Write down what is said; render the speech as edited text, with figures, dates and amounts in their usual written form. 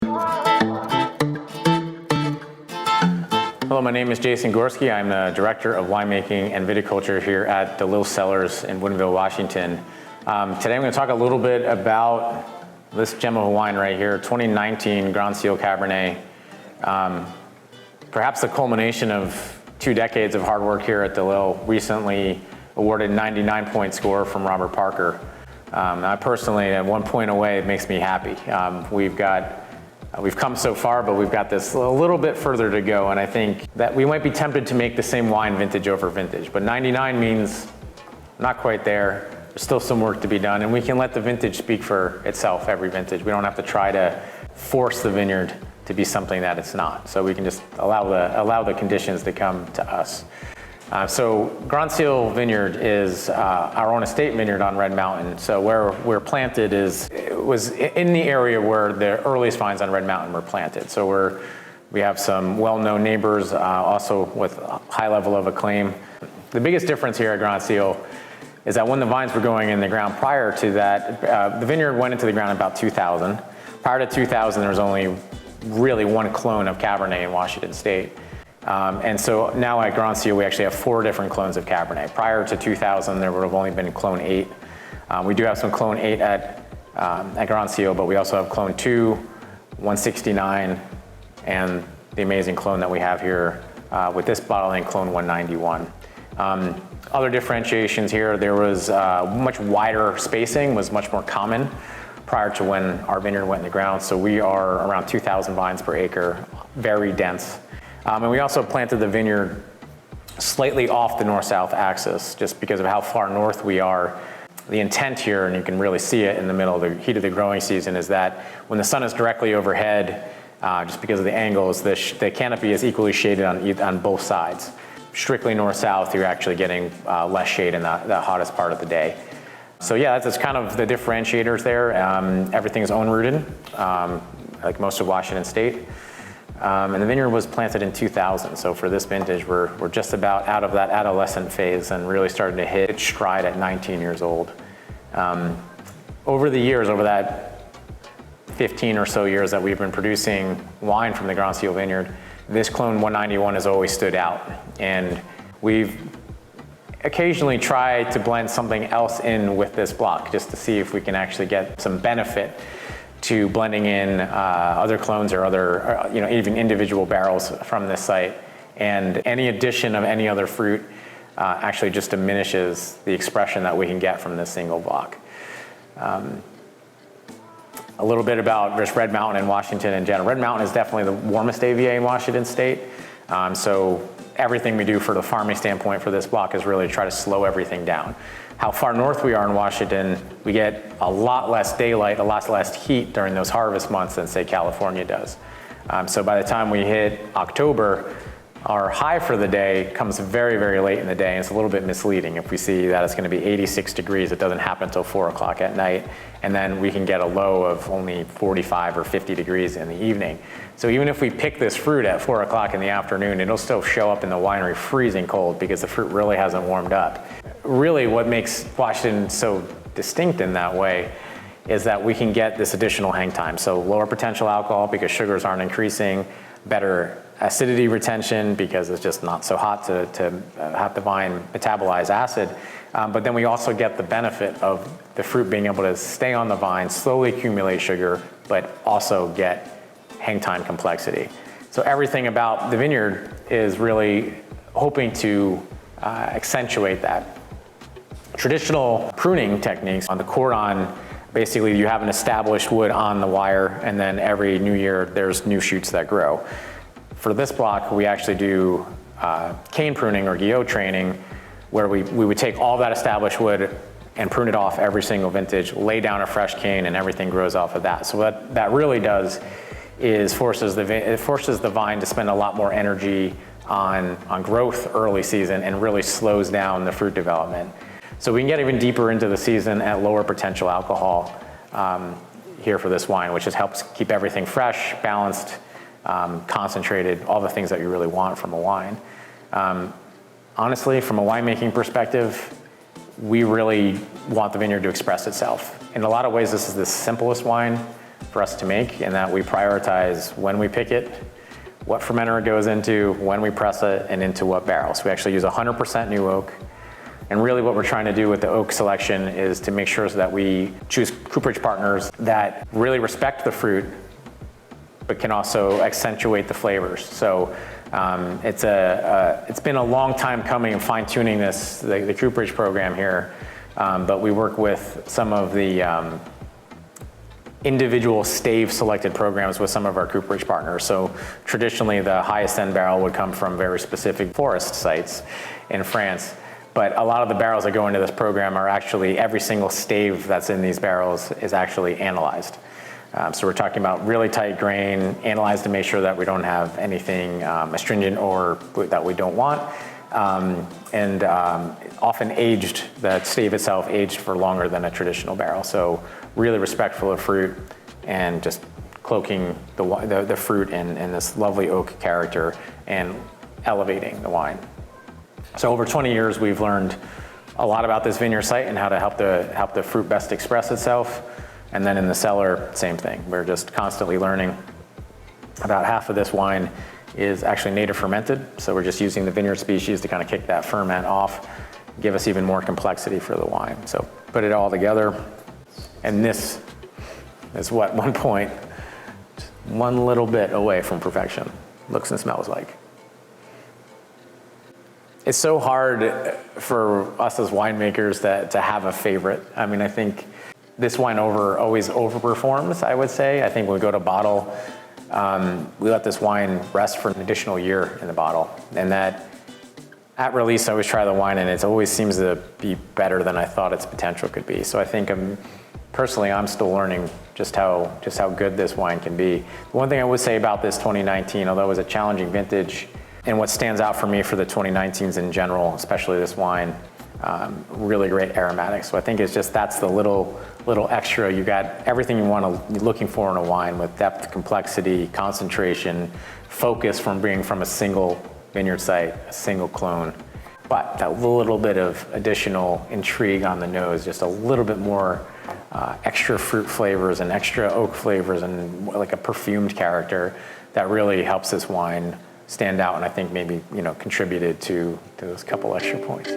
Hello, my name is Jason Gorski. I'm the Director of Winemaking and Viticulture here at the Little Cellars in Woodinville, Washington. Today I'm going to talk a little bit about this gem of a wine right here, 2019 Grand Ciel Cabernet. Perhaps the culmination of 2 decades of hard work here at DeLille, recently awarded 99-point score from Robert Parker. I personally, at 1 point away, it makes me happy. We've come so far, but we've got this a little bit further to go, and I think that we might be tempted to make the same wine vintage over vintage, but 99 means not quite there. There's still some work to be done, and we can let the vintage speak for itself every vintage. We don't have to try to force the vineyard to be something that it's not. So we can just allow the conditions to come to us. So Grand Ciel Vineyard is our own estate vineyard on Red Mountain. So where we're planted was in the area where the earliest vines on Red Mountain were planted. So we have some well-known neighbors, also with a high level of acclaim. The biggest difference here at Grand Ciel is that when the vines were going in the ground prior to that, the vineyard went into the ground in about 2000. Prior to 2000, there was only really one clone of Cabernet in Washington State. And so now at Grand Ciel, we actually have 4 different clones of Cabernet. Prior to 2000, there would have only been clone 8. We do have some clone 8 at Grand Ciel, but we also have clone 2, 169, and the amazing clone that we have here with this bottling, clone 191. Other differentiations here, there was much wider spacing, was much more common prior to when our vineyard went in the ground. So we are around 2,000 vines per acre, very dense. And we also planted the vineyard slightly off the north-south axis, just because of how far north we are. The intent here, and you can really see it in the middle of the heat of the growing season, is that when the sun is directly overhead, just because of the angles, the canopy is equally shaded on both sides. Strictly north-south, you're actually getting less shade in the hottest part of the day. So yeah, that's kind of the differentiators there. Everything's own-rooted, like most of Washington State. And the vineyard was planted in 2000, so for this vintage, we're just about out of that adolescent phase and really starting to hit its stride at 19 years old. Over the years, over that 15 or so years that we've been producing wine from the Grand Ciel vineyard, this clone 191 has always stood out. And we've occasionally tried to blend something else in with this block, just to see if we can actually get some benefit to blending in other clones or other, even individual barrels from this site. And any addition of any other fruit actually just diminishes the expression that we can get from this single block. A little bit about just Red Mountain in Washington in general. Red Mountain is definitely the warmest AVA in Washington State. So everything we do for the farming standpoint for this block is really try to slow everything down. How far north we are in Washington, we get a lot less daylight, a lot less heat during those harvest months than, say, California does. So by the time we hit October, our high for the day comes very, very late in the day, and it's a little bit misleading. If we see that it's going to be 86 degrees, it doesn't happen until 4 o'clock at night, and then we can get a low of only 45 or 50 degrees in the evening. So even if we pick this fruit at 4 o'clock in the afternoon, it'll still show up in the winery freezing cold because the fruit really hasn't warmed up. Really, what makes Washington so distinct in that way is that we can get this additional hang time. So lower potential alcohol because sugars aren't increasing, better acidity retention because it's just not so hot to have the vine metabolize acid. But then we also get the benefit of the fruit being able to stay on the vine, slowly accumulate sugar, but also get hang time complexity. So everything about the vineyard is really hoping to accentuate that. Traditional pruning techniques on the cordon, basically you have an established wood on the wire, and then every new year there's new shoots that grow. For this block, we actually do cane pruning or guillot training, where we would take all that established wood and prune it off every single vintage, lay down a fresh cane, and everything grows off of that. So what that really does is forces the vine to spend a lot more energy on growth early season and really slows down the fruit development. So we can get even deeper into the season at lower potential alcohol here for this wine, which just helps keep everything fresh, balanced, concentrated, all the things that you really want from a wine. Honestly, from a winemaking perspective, we really want the vineyard to express itself. In a lot of ways, this is the simplest wine for us to make, in that we prioritize when we pick it, what fermenter it goes into, when we press it, and into what barrels. We actually use 100% new oak. And really what we're trying to do with the oak selection is to make sure so that we choose cooperage partners that really respect the fruit, but can also accentuate the flavors. So it's been a long time coming and fine-tuning the cooperage program here, but we work with some of the individual stave selected programs with some of our cooperage partners. So traditionally the highest end barrel would come from very specific forest sites in France. But a lot of the barrels that go into this program are actually, every single stave that's in these barrels is actually analyzed. So we're talking about really tight grain, analyzed to make sure that we don't have anything astringent or that we don't want. And often aged, the stave itself aged for longer than a traditional barrel. So really respectful of fruit and just cloaking the fruit in this lovely oak character and elevating the wine. So over 20 years, we've learned a lot about this vineyard site and how to help the fruit best express itself. And then in the cellar, same thing. We're just constantly learning. About half of this wine is actually native fermented. So we're just using the vineyard species to kind of kick that ferment off, give us even more complexity for the wine. So put it all together. And this is what one point, one little bit away from perfection looks and smells like. It's so hard for us as winemakers to have a favorite. I mean, I think this wine always overperforms, I would say. I think when we go to bottle, we let this wine rest for an additional year in the bottle. And that at release, I always try the wine and it always seems to be better than I thought its potential could be. So I think personally, I'm still learning just how good this wine can be. The one thing I would say about this 2019, although it was a challenging vintage, and what stands out for me for the 2019s in general, especially this wine, really great aromatics. So I think it's just, that's the little extra. You got everything you're looking for in a wine, with depth, complexity, concentration, focus from being from a single vineyard site, a single clone. But that little bit of additional intrigue on the nose, just a little bit more extra fruit flavors and extra oak flavors and like a perfumed character that really helps this wine stand out, and I think maybe contributed to those couple extra points.